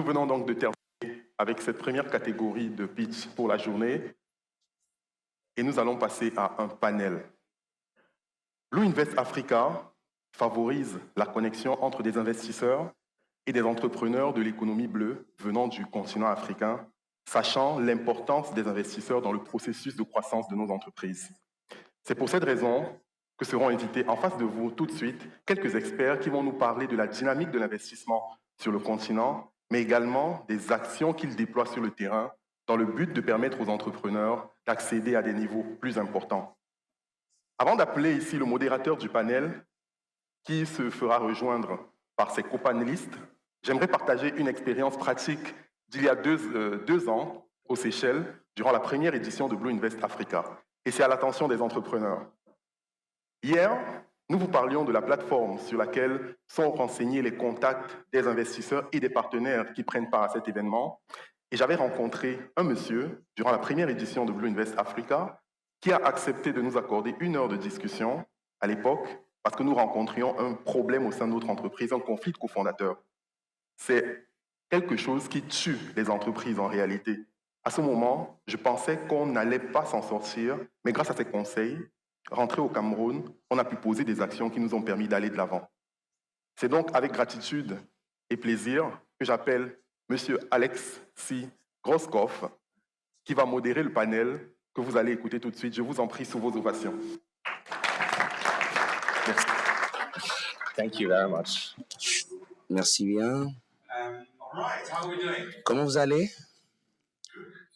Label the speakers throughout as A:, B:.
A: venons donc de terminer avec cette première catégorie de pitch pour la journée et nous allons passer à un panel. Blue Invest Africa favorise la connexion entre des investisseurs et des entrepreneurs de l'économie bleue venant du continent africain, sachant l'importance des investisseurs dans le processus de croissance de nos entreprises. C'est pour cette raison que seront invités en face de vous tout de suite quelques experts qui vont nous parler de la dynamique de l'investissement sur le continent, mais également des actions qu'ils déploient sur le terrain dans le but de permettre aux entrepreneurs d'accéder à des niveaux plus importants. Avant d'appeler ici le modérateur du panel, qui se fera rejoindre par ses copanélistes, j'aimerais partager une expérience pratique d'il y a deux ans aux Seychelles, durant la première édition de Blue Invest Africa. Et c'est à l'attention des entrepreneurs. Hier, nous vous parlions de la plateforme sur laquelle sont renseignés les contacts des investisseurs et des partenaires qui prennent part à cet événement. Et j'avais rencontré un monsieur, durant la première édition de Blue Invest Africa, qui a accepté de nous accorder 1 heure de discussion à l'époque, parce que nous rencontrions un problème au sein de notre entreprise, un conflit de cofondateurs. C'est quelque chose qui tue les entreprises en réalité. À ce moment, je pensais qu'on n'allait pas s'en sortir, mais grâce à ces conseils, rentrés au Cameroun, on a pu poser des actions qui nous ont permis d'aller de l'avant. C'est donc avec gratitude et plaisir que j'appelle M. Alex C. Groskopf, qui va modérer le panel que vous allez écouter tout de suite. Je vous en prie sous vos ovations.
B: Merci. Thank you very much. Merci bien. Comment vous allez?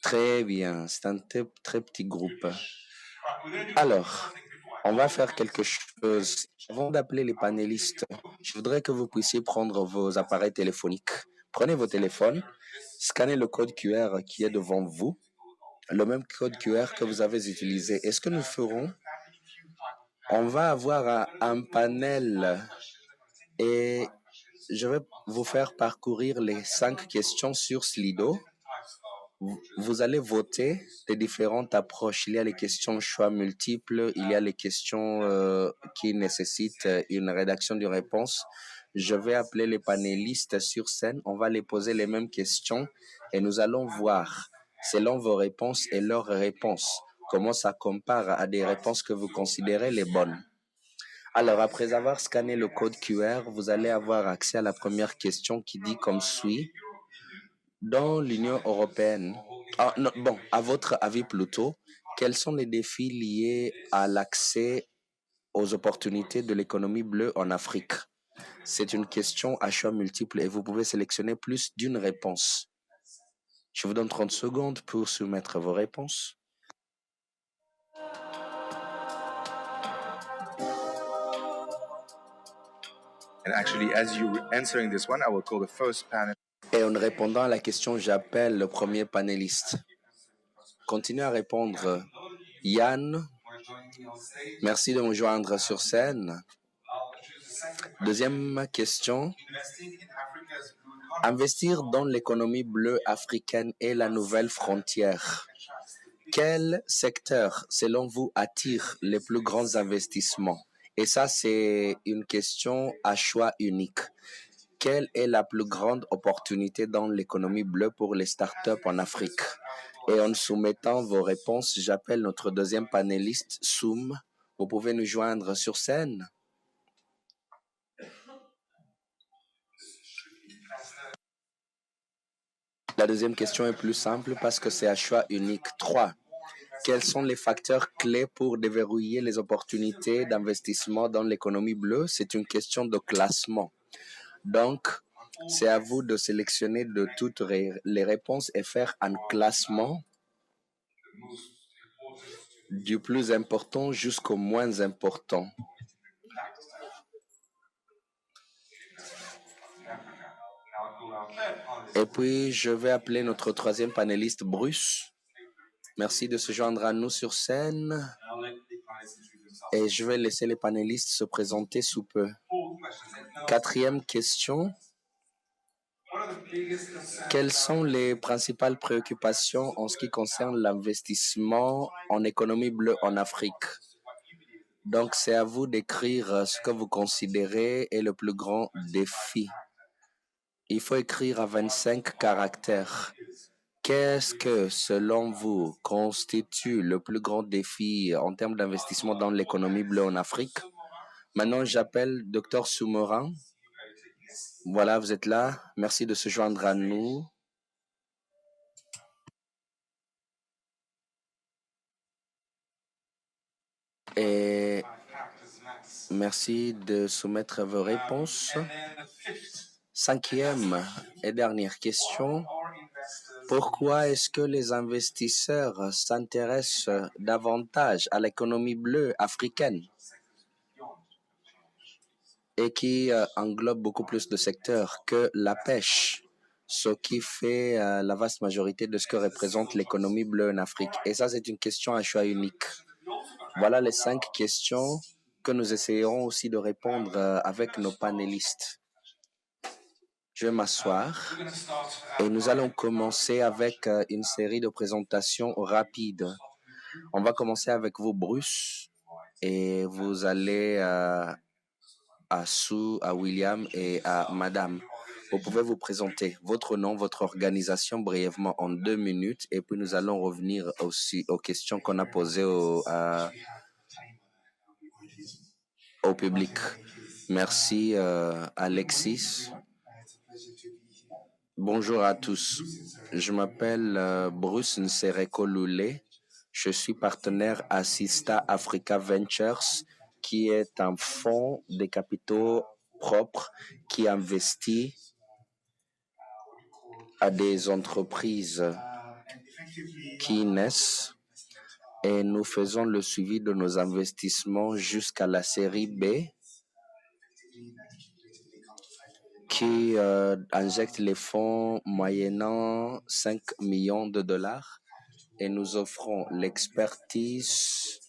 B: Très bien. C'est un très petit groupe. Alors, on va faire quelque chose. Avant d'appeler les panélistes, je voudrais que vous puissiez prendre vos appareils téléphoniques. Prenez vos téléphones, scannez le code QR qui est devant vous, le même code QR que vous avez utilisé. Et ce que nous ferons, on va avoir un panel et je vais vous faire parcourir les 5 questions sur Slido. Vous allez voter des différentes approches. Il y a les questions choix multiples, il y a les questions qui nécessitent une rédaction de réponse. Je vais appeler les panélistes sur scène, on va les poser les mêmes questions et nous allons voir, selon vos réponses et leurs réponses, comment ça compare à des réponses que vous considérez les bonnes. Alors, après avoir scanné le code QR, vous allez avoir accès à la première question qui dit comme suit. Dans l'Union européenne, à votre avis plutôt, quels sont les défis liés à l'accès aux opportunités de l'économie bleue en Afrique? C'est une question à choix multiple et vous pouvez sélectionner plus d'une réponse. Je vous donne 30 secondes pour soumettre vos réponses.
C: And actually, as you answering this one, I will call the first panel.
B: Et en répondant à la question, j'appelle le premier panéliste. Continuez à répondre. Yann, merci de me joindre sur scène. Deuxième question. Investir dans l'économie bleue africaine est la nouvelle frontière. Quel secteur, selon vous, attire les plus grands investissements? Et ça, c'est une question à choix unique. Quelle est la plus grande opportunité dans l'économie bleue pour les startups en Afrique? Et en soumettant vos réponses, j'appelle notre deuxième panéliste, Soum. Vous pouvez nous joindre sur scène. La deuxième question est plus simple parce que c'est à choix unique. 3. Quels sont les facteurs clés pour déverrouiller les opportunités d'investissement dans l'économie bleue? C'est une question de classement. Donc, c'est à vous de sélectionner de toutes les réponses et faire un classement du plus important jusqu'au moins important. Et puis, je vais appeler notre troisième panéliste, Bruce. Merci de se joindre à nous sur scène. Et je vais laisser les panélistes se présenter sous peu. Quatrième question. Quelles sont les principales préoccupations en ce qui concerne l'investissement en économie bleue en Afrique? Donc, c'est à vous d'écrire ce que vous considérez est le plus grand défi. Il faut écrire à 25 caractères. Qu'est-ce que, selon vous, constitue le plus grand défi en termes d'investissement dans l'économie bleue en Afrique? Maintenant, j'appelle Dr Soumeran. Voilà, vous êtes là. Merci de se joindre à nous. Et merci de soumettre vos réponses. Cinquième et dernière question. Pourquoi est-ce que les investisseurs s'intéressent davantage à l'économie bleue africaine et qui englobe beaucoup plus de secteurs que la pêche, ce qui fait la vaste majorité de ce que représente l'économie bleue en Afrique? Et ça, c'est une question à choix unique. Voilà les 5 questions que nous essayerons aussi de répondre avec nos panélistes. Je vais m'asseoir et nous allons commencer avec une série de présentations rapides. On va commencer avec vous, Bruce, et vous allez à Sue, à William et à Madame. Vous pouvez vous présenter votre nom, votre organisation brièvement en 2 minutes et puis nous allons revenir aussi aux questions qu'on a posées au public. Merci Alexis. Bonjour à tous. Je m'appelle Bruce Nsereko Loulé. Je suis partenaire à Sista Africa Ventures, qui est un fonds de capitaux propres qui investit à des entreprises qui naissent et nous faisons le suivi de nos investissements jusqu'à la série B qui injecte les fonds moyennant 5 millions de dollars et nous offrons l'expertise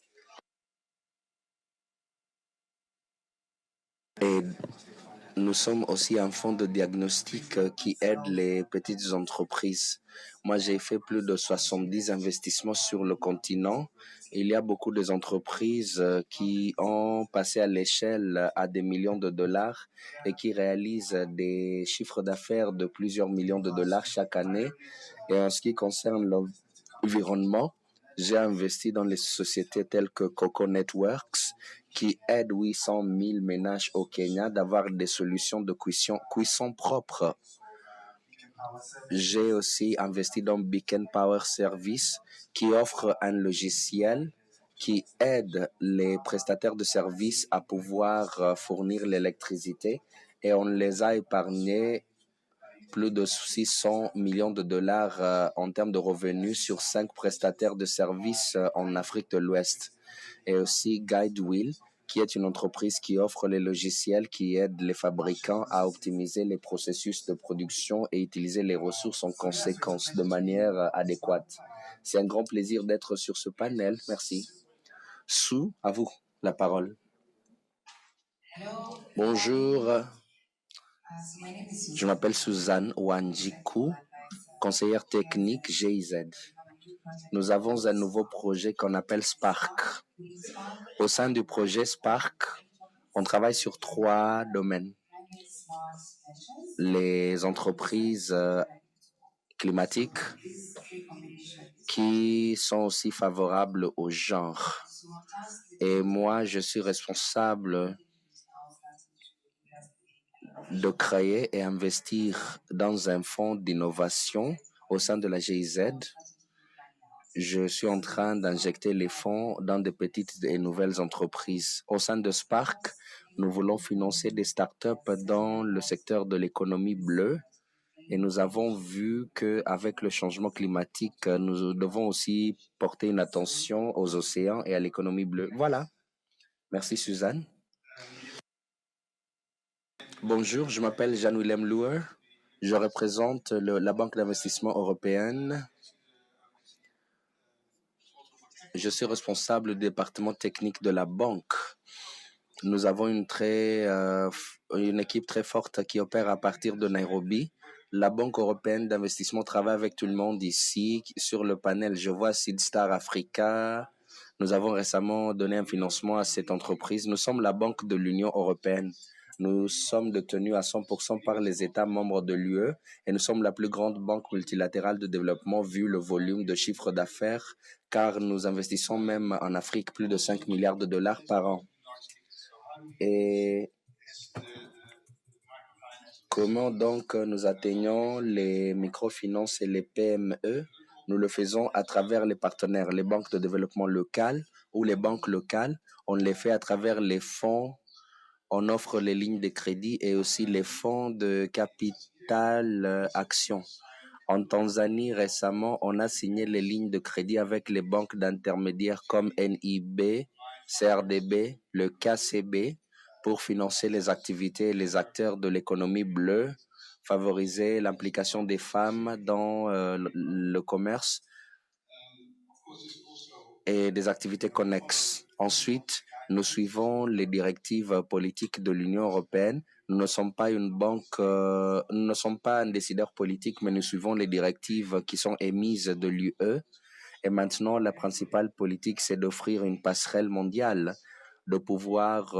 B: et nous sommes aussi un fonds de diagnostic qui aide les petites entreprises. Moi, j'ai fait plus de 70 investissements sur le continent. Il y a beaucoup d'entreprises qui ont passé à l'échelle à des millions de dollars et qui réalisent des chiffres d'affaires de plusieurs millions de dollars chaque année. Et en ce qui concerne l'environnement, j'ai investi dans les sociétés telles que Coco Networks, qui aident 800 000 ménages au Kenya d'avoir des solutions de cuisson propres. J'ai aussi investi dans Beacon Power Service, qui offre un logiciel qui aide les prestataires de services à pouvoir fournir l'électricité et on les a épargnés plus de 600 millions de dollars en termes de revenus sur 5 prestataires de services en Afrique de l'Ouest. Et aussi Guidewheel, qui est une entreprise qui offre les logiciels qui aident les fabricants à optimiser les processus de production et utiliser les ressources en conséquence de manière adéquate. C'est un grand plaisir d'être sur ce panel. Merci. Sue, à vous la parole. Bonjour. Je m'appelle Suzanne Wanjiku, conseillère technique GIZ. Nous avons un nouveau projet qu'on appelle Spark. Au sein du projet Spark, on travaille sur 3 domaines. Les entreprises climatiques qui sont aussi favorables au genre. Et moi, je suis responsable de créer et investir dans un fonds d'innovation au sein de la GIZ. Je suis en train d'injecter les fonds dans de petites et nouvelles entreprises. Au sein de Spark, nous voulons financer des startups dans le secteur de l'économie bleue et nous avons vu qu'avec le changement climatique, nous devons aussi porter une attention aux océans et à l'économie bleue. Voilà. Merci Suzanne. Bonjour, je m'appelle Jean-Willem Louer. Je représente la Banque d'investissement européenne. Je suis responsable du département technique de la banque. Nous avons une équipe très forte qui opère à partir de Nairobi. La Banque européenne d'investissement travaille avec tout le monde ici. Sur le panel, je vois Seedstar Africa. Nous avons récemment donné un financement à cette entreprise. Nous sommes la banque de l'Union européenne. Nous sommes détenus à 100% par les États membres de l'UE et nous sommes la plus grande banque multilatérale de développement vu le volume de chiffre d'affaires, car nous investissons même en Afrique plus de 5 milliards de dollars par an. Et comment donc nous atteignons les microfinances et les PME? Nous le faisons à travers les partenaires, les banques de développement locales ou les banques locales. On les fait à travers les fonds. On offre les lignes de crédit et aussi les fonds de capital action. En Tanzanie, récemment, on a signé les lignes de crédit avec les banques d'intermédiaires comme NIB, CRDB, le KCB pour financer les activités et les acteurs de l'économie bleue, favoriser l'implication des femmes dans le commerce et des activités connexes. Ensuite, nous suivons les directives politiques de l'Union européenne. Nous ne sommes pas une banque, nous ne sommes pas un décideur politique, mais nous suivons les directives qui sont émises de l'UE. Et maintenant, la principale politique, c'est d'offrir une passerelle mondiale, de pouvoir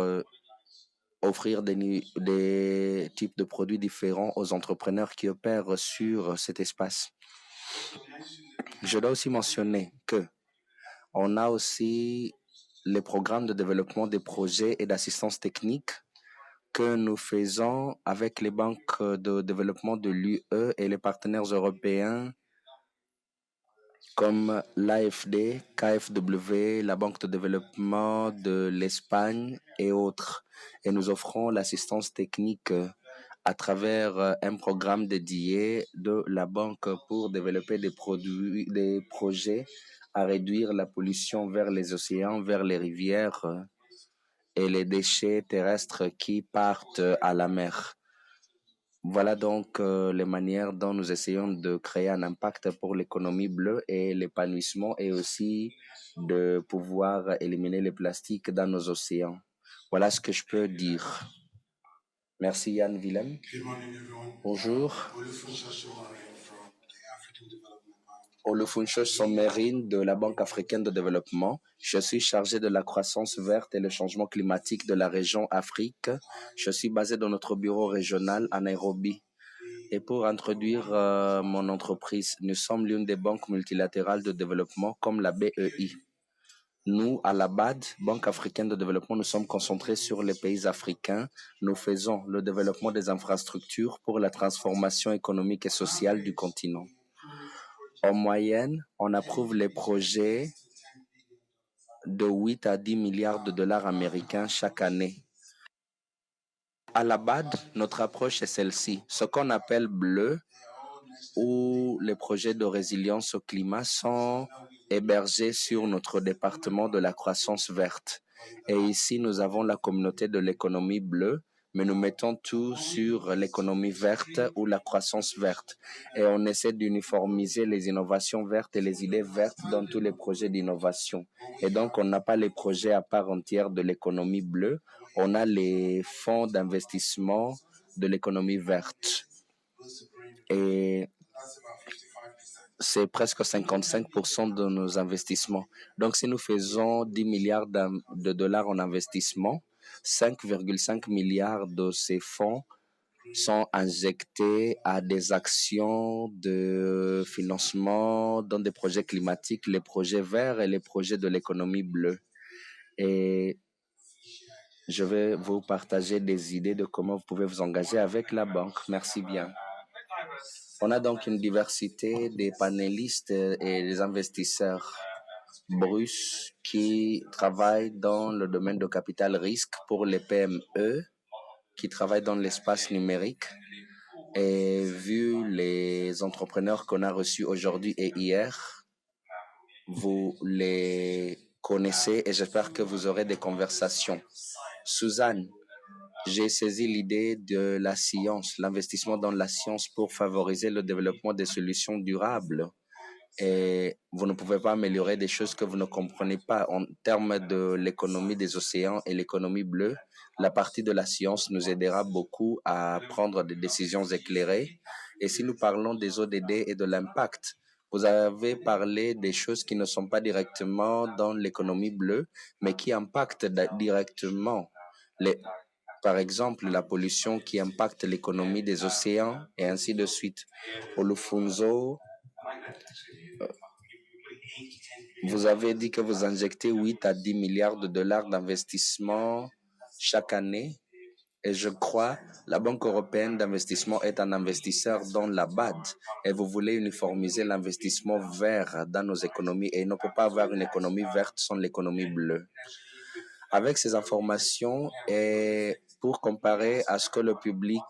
B: offrir des types de produits différents aux entrepreneurs qui opèrent sur cet espace. Je dois aussi mentionner que on a aussi les programmes de développement des projets et d'assistance technique que nous faisons avec les banques de développement de l'UE et les partenaires européens comme l'AFD, KfW, la Banque de développement de l'Espagne et autres. Et nous offrons l'assistance technique à travers un programme dédié de la banque pour développer des projets à réduire la pollution vers les océans, vers les rivières et les déchets terrestres qui partent à la mer. Voilà donc les manières dont nous essayons de créer un impact pour l'économie bleue et l'épanouissement et aussi de pouvoir éliminer les plastiques dans nos océans. Voilà ce que je peux dire. Merci Yann Willem. Bonjour. Olufuncho Sommerine de la Banque africaine de développement. Je suis chargé de la croissance verte et le changement climatique de la région Afrique. Je suis basé dans notre bureau régional à Nairobi. Et pour introduire mon entreprise, nous sommes l'une des banques multilatérales de développement comme la BEI. Nous, à la BAD, Banque africaine de développement, nous sommes concentrés sur les pays africains. Nous faisons le développement des infrastructures pour la transformation économique et sociale du continent. En moyenne, on approuve les projets de 8 à 10 milliards de dollars américains chaque année. À la BAD, notre approche est celle-ci. Ce qu'on appelle bleu, où les projets de résilience au climat sont hébergés sur notre département de la croissance verte. Et ici, nous avons la communauté de l'économie bleue, mais nous mettons tout sur l'économie verte ou la croissance verte. Et on essaie d'uniformiser les innovations vertes et les idées vertes dans tous les projets d'innovation. Et donc, on n'a pas les projets à part entière de l'économie bleue, on a les fonds d'investissement de l'économie verte. Et c'est presque 55% de nos investissements. Donc, si nous faisons 10 milliards de dollars en investissement, 5,5 milliards de ces fonds sont injectés à des actions de financement dans des projets climatiques, les projets verts et les projets de l'économie bleue. Et je vais vous partager des idées de comment vous pouvez vous engager avec la banque. Merci bien. On a donc une diversité des panélistes et des investisseurs. Bruce qui travaille dans le domaine de capital risque pour les PME, qui travaille dans l'espace numérique. Et vu les entrepreneurs qu'on a reçus aujourd'hui et hier, vous les connaissez et j'espère que vous aurez des conversations. Suzanne, j'ai saisi l'idée de la science, l'investissement dans la science pour favoriser le développement des solutions durables. Et vous ne pouvez pas améliorer des choses que vous ne comprenez pas en termes de l'économie des océans et l'économie bleue. La partie de la science nous aidera beaucoup à prendre des décisions éclairées. Et si nous parlons des ODD et de l'impact, vous avez parlé des choses qui ne sont pas directement dans l'économie bleue, mais qui impactent directement Par exemple, la pollution qui impacte l'économie des océans et ainsi de suite. Pour le Funzo, vous avez dit que vous injectez 8 à 10 milliards de dollars d'investissement chaque année. Et je crois la Banque européenne d'investissement est un investisseur dans la BAD. Et vous voulez uniformiser l'investissement vert dans nos économies. Et il ne peut pas avoir une économie verte sans l'économie bleue. Avec ces informations et pour comparer à ce que le public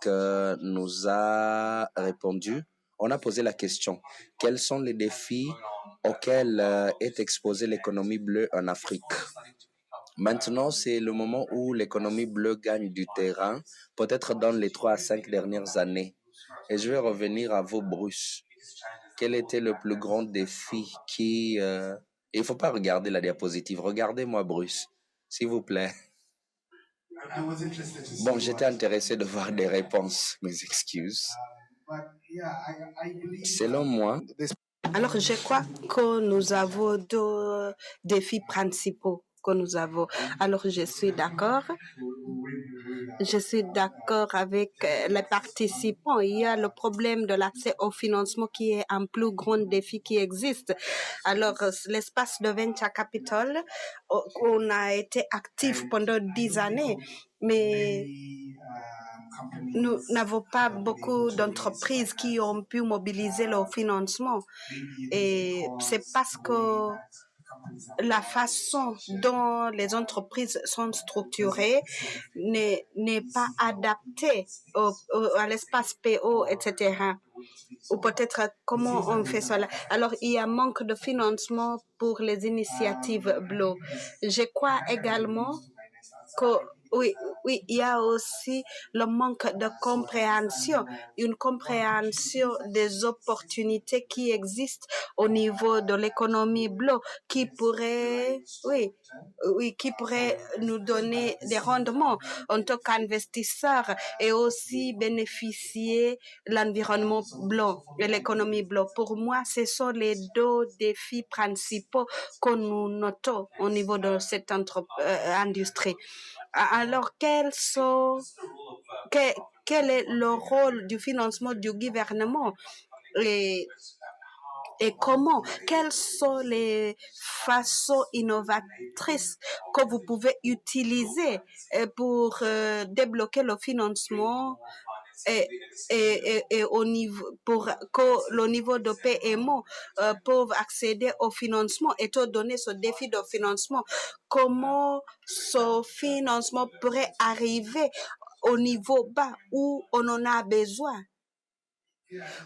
B: nous a répondu, on a posé la question, quels sont les défis auxquels est exposée l'économie bleue en Afrique? Maintenant, c'est le moment où l'économie bleue gagne du terrain, peut-être dans les 3 à 5 dernières années. Et je vais revenir à vous, Bruce. Quel était le plus grand défi qui... Il ne faut pas regarder la diapositive. Regardez-moi, Bruce, s'il vous plaît. Bon, j'étais intéressé de voir des réponses. Mes excuses. Selon moi...
D: Alors, je crois que nous avons deux défis principaux que nous avons. Alors, je suis d'accord. Je suis d'accord avec les participants. Il y a le problème de l'accès au financement qui est un plus grand défi qui existe. Alors, l'espace de venture capital, on a été actif pendant 10 années, mais nous n'avons pas beaucoup d'entreprises qui ont pu mobiliser leur financement. Et c'est parce que la façon dont les entreprises sont structurées n'est pas adaptée à l'espace PO, etc. Ou peut-être comment on fait cela. Alors, il y a un manque de financement pour les initiatives Blue. Je crois également que oui, il y a aussi le manque de compréhension, une compréhension des opportunités qui existent au niveau de l'économie bleue qui pourrait, qui pourrait nous donner des rendements en tant qu'investisseurs et aussi bénéficier de l'environnement blanc et l'économie bleue. Pour moi, ce sont les deux défis principaux que nous notons au niveau de cette industrie. Alors, quel est le rôle du financement du gouvernement et quelles sont les façons innovatrices que vous pouvez utiliser pour débloquer le financement et au niveau, pour que le niveau de PMO peuvent accéder au financement, étant donné ce défi de financement, comment ce financement pourrait arriver au niveau bas où on en a besoin?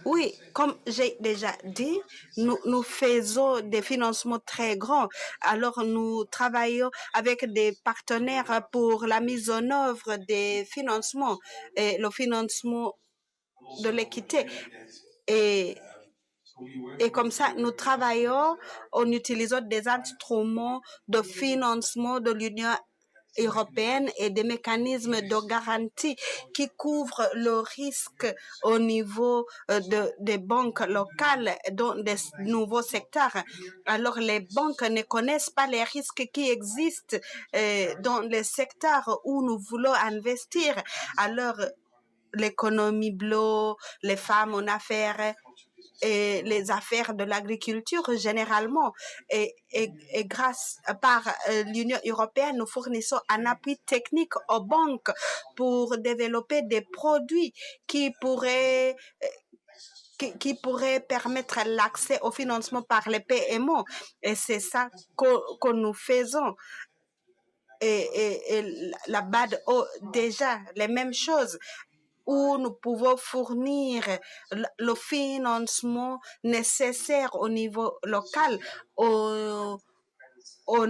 D: Oui, comme j'ai déjà dit, nous faisons des financements très grands. Alors, nous travaillons avec des partenaires pour la mise en œuvre des financements et le financement de l'équité. Et comme ça, nous travaillons en utilisant des instruments de financement de l'Union européenne et des mécanismes de garantie qui couvrent le risque au niveau des banques locales dans des nouveaux secteurs. Alors, les banques ne connaissent pas les risques qui existent dans les secteurs où nous voulons investir. Alors, l'économie bleue, les femmes en affaires, et les affaires de l'agriculture généralement. Et grâce par l'Union européenne, nous fournissons un appui technique aux banques pour développer des produits qui pourraient permettre l'accès au financement par les PMO. Et c'est ça que nous faisons. Et la BAD déjà les mêmes choses, où nous pouvons fournir le financement nécessaire au niveau local en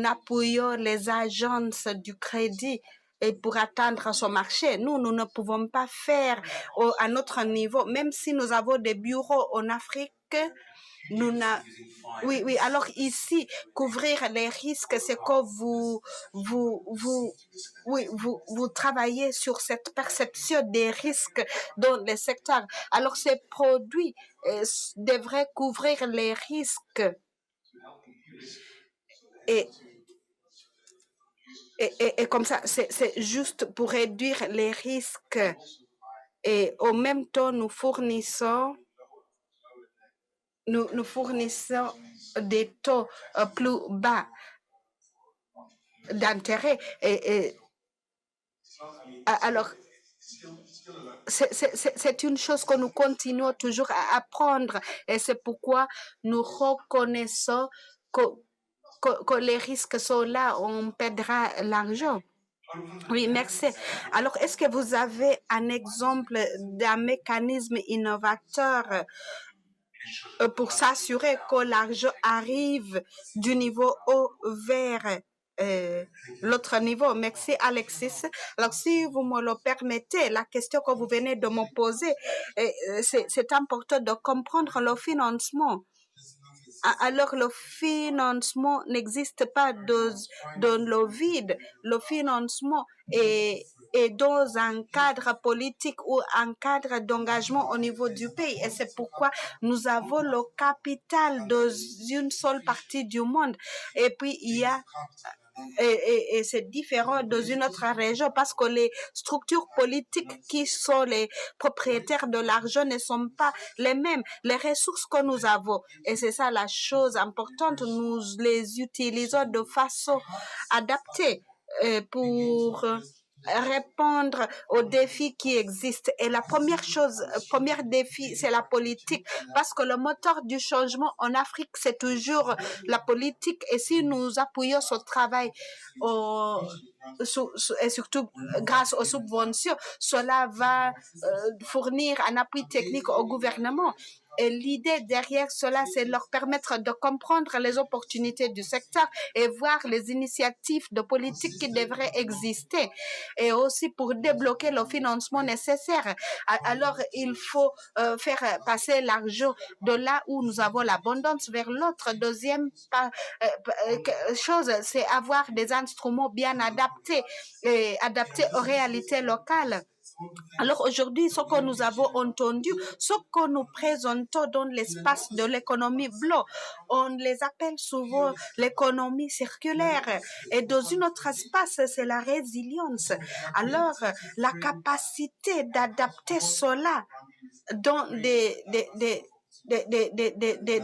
D: appuyant les agences du crédit et pour atteindre son marché. Nous ne pouvons pas faire à notre niveau, même si nous avons des bureaux en Afrique. Oui, alors ici, couvrir les risques, c'est que vous travaillez sur cette perception des risques dans les secteurs. Alors, ces produits devraient couvrir les risques. Et Et comme ça, c'est juste pour réduire les risques. Et au même temps, nous fournissons des taux plus bas d'intérêt. Alors, c'est une chose que nous continuons toujours à apprendre et c'est pourquoi nous reconnaissons que les risques sont là, on perdra l'argent. Oui, merci. Alors, est-ce que vous avez un exemple d'un mécanisme innovateur pour s'assurer que l'argent arrive du niveau haut vers l'autre niveau? Merci, Alexis. Alors, si vous me le permettez, la question que vous venez de me poser, c'est important de comprendre le financement. Alors, le financement n'existe pas dans le vide. Le financement est dans un cadre politique ou un cadre d'engagement au niveau du pays. Et c'est pourquoi nous avons le capital dans une seule partie du monde. Et puis, il y a et c'est différent dans une autre région parce que les structures politiques qui sont les propriétaires de l'argent ne sont pas les mêmes. Les ressources que nous avons, et c'est ça la chose importante, nous les utilisons de façon adaptée pour répondre aux défis qui existent. Et la premier défi, c'est la politique. Parce que le moteur du changement en Afrique, c'est toujours la politique. Et si nous appuyons ce travail et surtout grâce aux subventions, cela va fournir un appui technique au gouvernement. Et l'idée derrière cela, c'est leur permettre de comprendre les opportunités du secteur et voir les initiatives de politique qui devraient exister. Et aussi pour débloquer le financement nécessaire. Alors, il faut faire passer l'argent de là où nous avons l'abondance vers l'autre. Deuxième chose, c'est avoir des instruments bien adaptés et adaptés aux réalités locales. Alors aujourd'hui, ce que nous avons entendu, ce que nous présentons dans l'espace de l'économie bleue, on les appelle souvent l'économie circulaire. Et dans un autre espace, c'est la résilience. Alors, la capacité d'adapter cela dans des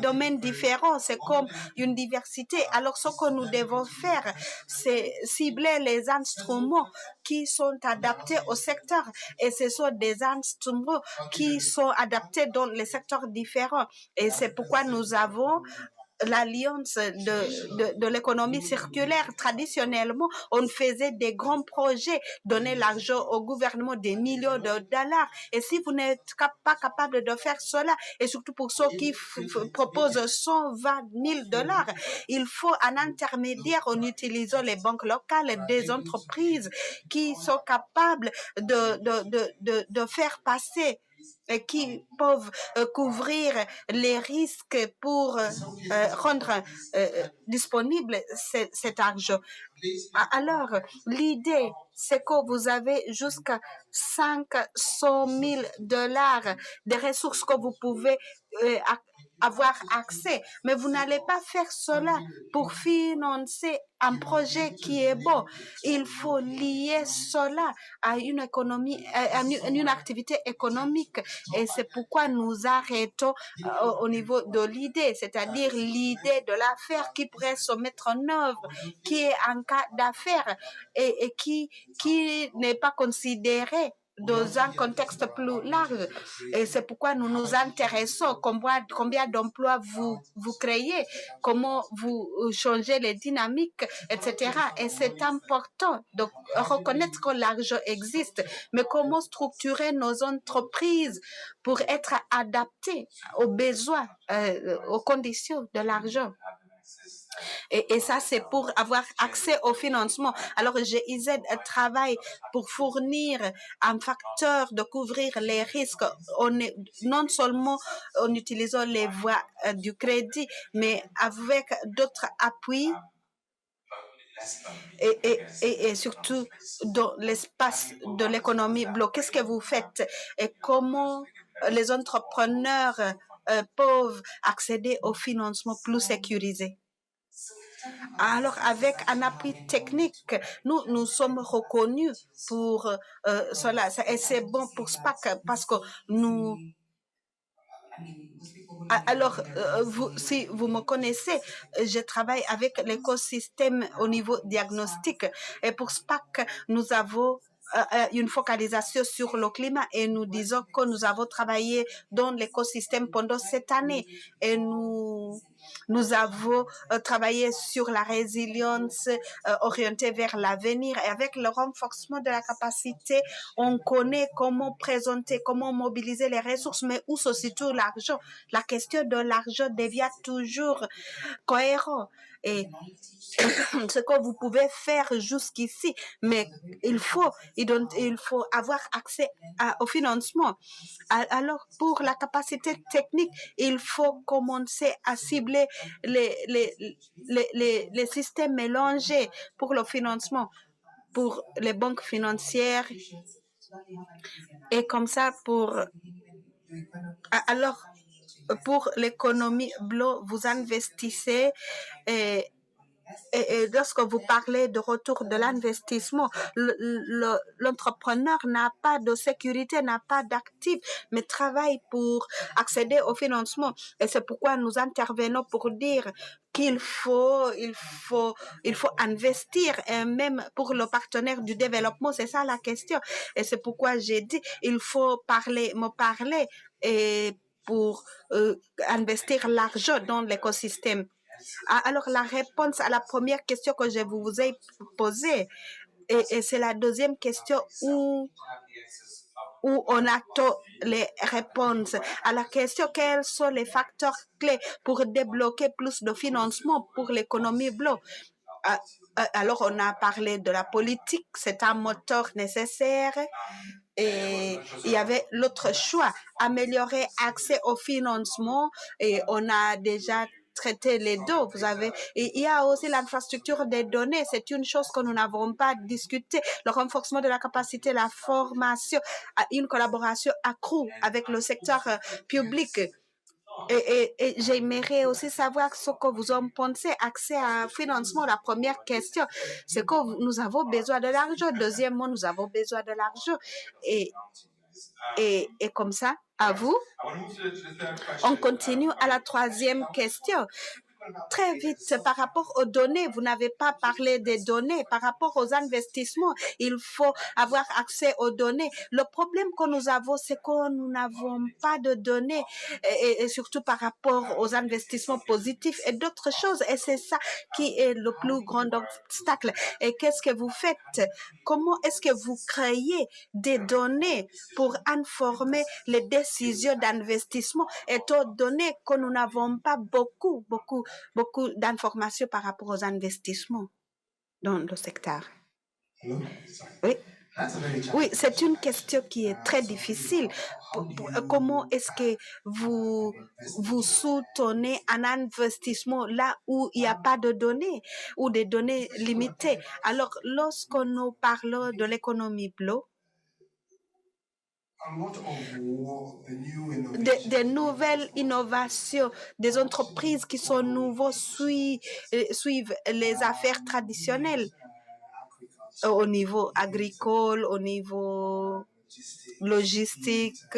D: domaines différents, c'est comme une diversité. Alors, ce que nous devons faire, c'est cibler les instruments qui sont adaptés au secteur. Et ce sont des instruments qui sont adaptés dans les secteurs différents. Et c'est pourquoi nous avons l'alliance de l'économie circulaire. Traditionnellement, on faisait des grands projets, donner l'argent au gouvernement, des millions de dollars. Et si vous n'êtes pas capable de faire cela, et surtout pour ceux qui proposent 120 000 dollars, il faut un intermédiaire en utilisant les banques locales, des entreprises qui sont capables de faire passer qui peuvent couvrir les risques pour rendre disponible cet argent. Alors, l'idée, c'est que vous avez jusqu'à 500 000 dollars de ressources que vous pouvez avoir accès, mais vous n'allez pas faire cela pour financer un projet qui est bon. Il faut lier cela à une économie, à une activité économique. Et c'est pourquoi nous arrêtons au niveau de l'idée, c'est-à-dire l'idée de l'affaire qui pourrait se mettre en œuvre, qui est un cas d'affaires et qui n'est pas considéré dans un contexte plus large. Et c'est pourquoi nous nous intéressons combien d'emplois vous créez, comment vous changez les dynamiques, etc. Et c'est important de reconnaître que l'argent existe, mais comment structurer nos entreprises pour être adaptées aux besoins, aux conditions de l'argent. Et ça, c'est pour avoir accès au financement. Alors, GIZ travaille pour fournir un facteur de couvrir les risques, non seulement en utilisant les voies du crédit, mais avec d'autres appuis et surtout dans l'espace de l'économie bleue. Qu'est-ce que vous faites et comment les entrepreneurs peuvent accéder au financement plus sécurisé? Alors, avec un appui technique, nous sommes reconnus pour cela. Et c'est bon pour SPAC parce que nous... Alors, si vous me connaissez, je travaille avec l'écosystème au niveau diagnostic. Et pour SPAC, nous avons une focalisation sur le climat et nous disons que nous avons travaillé dans l'écosystème pendant cette année et nous avons travaillé sur la résilience orientée vers l'avenir et avec le renforcement de la capacité, on connaît comment présenter, comment mobiliser les ressources, mais où se situe l'argent. La question de l'argent devient toujours cohérent. Et ce que vous pouvez faire jusqu'ici, mais il faut avoir accès au financement. Alors, pour la capacité technique, il faut commencer à cibler les systèmes mélangés pour le financement, pour les banques financières. Et comme ça, alors, pour l'économie bleue, vous investissez et lorsque vous parlez de retour de l'investissement, l'entrepreneur n'a pas de sécurité, n'a pas d'actifs, mais travaille pour accéder au financement. Et c'est pourquoi nous intervenons pour dire qu'il faut investir, et même pour le partenaire du développement, c'est ça la question. Et c'est pourquoi j'ai dit, il faut me parler et pour investir l'argent dans l'écosystème. Alors, la réponse à la première question que je vous ai posée, et c'est la deuxième question où on attend les réponses à la question quels sont les facteurs clés pour débloquer plus de financement pour l'économie bleue. Alors, on a parlé de la politique, c'est un moteur nécessaire. Et il y avait l'autre choix, améliorer accès au financement, et on a déjà traité les deux. Et il y a aussi l'infrastructure des données, c'est une chose que nous n'avons pas discuté, le renforcement de la capacité, la formation, une collaboration accrue avec le secteur public. Et j'aimerais aussi savoir ce que vous en pensez. Accès à financement, la première question, c'est que nous avons besoin de l'argent. Deuxièmement, nous avons besoin de l'argent. Et comme ça, à vous, on continue à la troisième question. Très vite, par rapport aux données, vous n'avez pas parlé des données. Par rapport aux investissements, il faut avoir accès aux données. Le problème que nous avons, c'est que nous n'avons pas de données, et surtout par rapport aux investissements positifs et d'autres choses. Et c'est ça qui est le plus grand obstacle. Et qu'est-ce que vous faites? Comment est-ce que vous créez des données pour informer les décisions d'investissement, étant donné que nous n'avons pas beaucoup d'informations par rapport aux investissements dans le secteur? Oui, c'est une question qui est très difficile. Comment est-ce que vous soutenez un investissement là où il n'y a pas de données ou des données limitées? Alors, lorsque nous parlons de l'économie bleue, des nouvelles innovations, des entreprises qui sont nouveaux suivent les affaires traditionnelles au niveau agricole, au niveau logistique,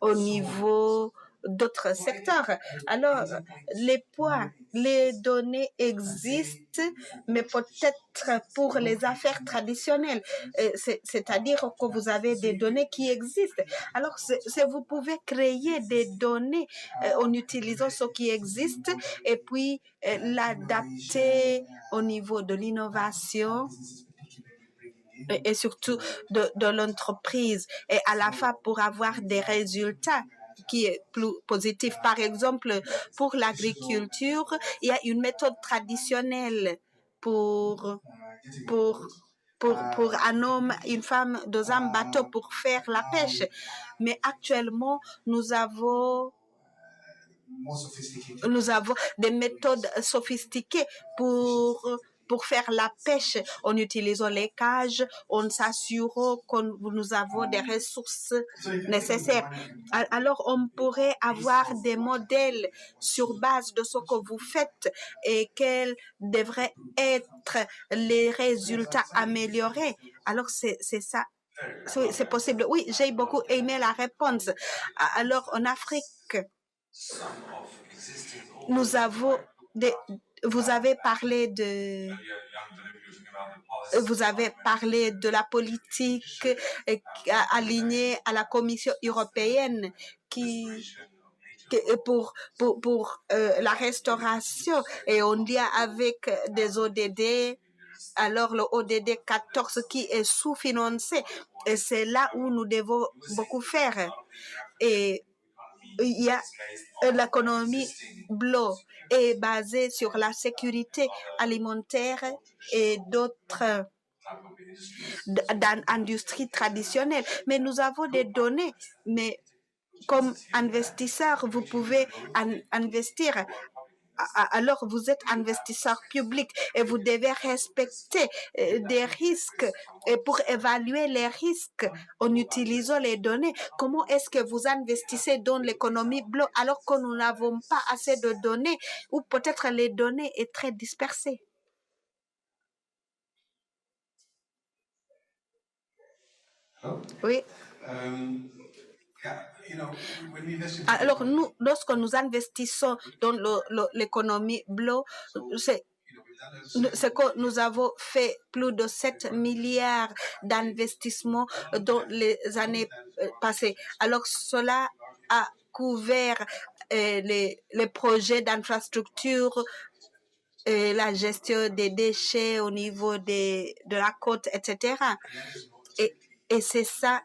D: au niveau d'autres secteurs. Alors, les données existent, mais peut-être pour les affaires traditionnelles, c'est-à-dire que vous avez des données qui existent. Alors, vous pouvez créer des données en utilisant ce qui existe et puis l'adapter au niveau de l'innovation et surtout de l'entreprise, et à la fin pour avoir des résultats qui est plus positif. Par exemple, pour l'agriculture, il y a une méthode traditionnelle pour un homme, une femme dans un bateau pour faire la pêche. Mais actuellement, nous avons des méthodes sophistiquées pour pour faire la pêche en utilisant les cages, en s'assurant que nous avons des ressources nécessaires. Alors, on pourrait avoir des modèles sur base de ce que vous faites et quels devraient être les résultats améliorés. Alors, c'est ça. Oui, c'est possible. Oui, j'ai beaucoup aimé la réponse. Alors, en Afrique, nous avons vous avez parlé de la politique alignée à la Commission européenne pour la restauration et on lien avec des ODD. Alors le ODD 14 qui est sous-financé, et c'est là où nous devons beaucoup faire. Et il y a l'économie bleue est basée sur la sécurité alimentaire et d'autres industries traditionnelles. Mais nous avons des données, mais comme investisseur, vous pouvez investir. Alors, vous êtes investisseur public et vous devez respecter des risques. Et pour évaluer les risques en utilisant les données, comment est-ce que vous investissez dans l'économie bleue alors que nous n'avons pas assez de données ou peut-être les données sont très dispersées? Oui. Alors, nous, lorsque nous investissons dans l'économie bleue, c'est que nous avons fait plus de 7 milliards d'investissements dans les années passées. Alors, cela a couvert les projets d'infrastructure, la gestion des déchets au niveau de la côte, etc. Et c'est ça.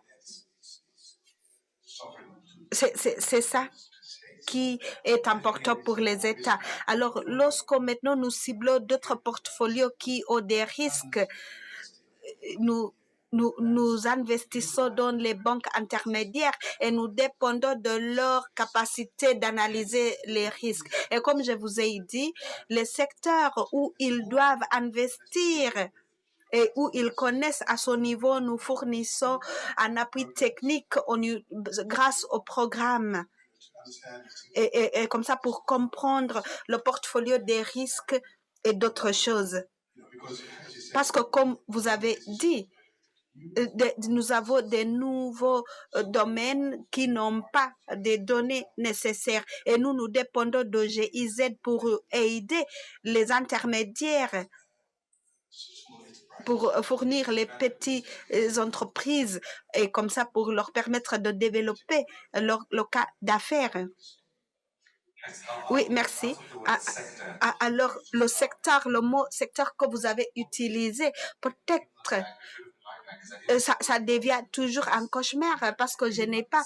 D: C'est ça qui est important pour les États. Alors, lorsque maintenant nous ciblons d'autres portfolios qui ont des risques, nous investissons dans les banques intermédiaires et nous dépendons de leur capacité d'analyser les risques. Et comme je vous ai dit, les secteurs où ils doivent investir et où ils connaissent à ce niveau, nous fournissons un appui technique grâce au programme. Et comme ça, pour comprendre le portfolio des risques et d'autres choses. Parce que comme vous avez dit, nous avons des nouveaux domaines qui n'ont pas des données nécessaires et nous dépendons de GIZ pour aider les intermédiaires pour fournir les petites entreprises et comme ça pour leur permettre de développer leur cas d'affaires. Oui, merci. Alors, le mot secteur que vous avez utilisé, peut-être ça devient toujours un cauchemar parce que je n'ai pas.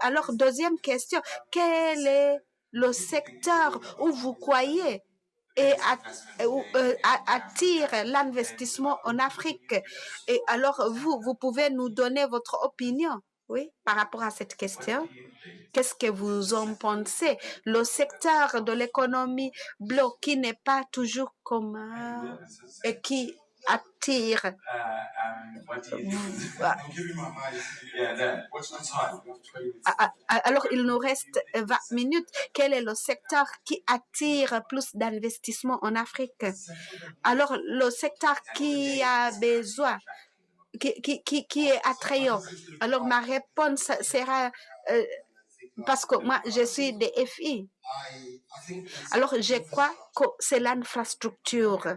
D: Alors, deuxième question, quel est le secteur où vous croyez et attire l'investissement en Afrique? Et alors, vous pouvez nous donner votre opinion, oui, par rapport à cette question? Qu'est-ce que vous en pensez? Le secteur de l'économie bleue qui n'est pas toujours commun et qui attire. Alors, il nous reste 20 minutes. Quel est le secteur qui attire plus d'investissement en Afrique? Alors, le secteur qui a besoin, qui est attrayant. Alors, ma réponse sera... parce que moi, je suis des FI. Alors, je crois que c'est l'infrastructure.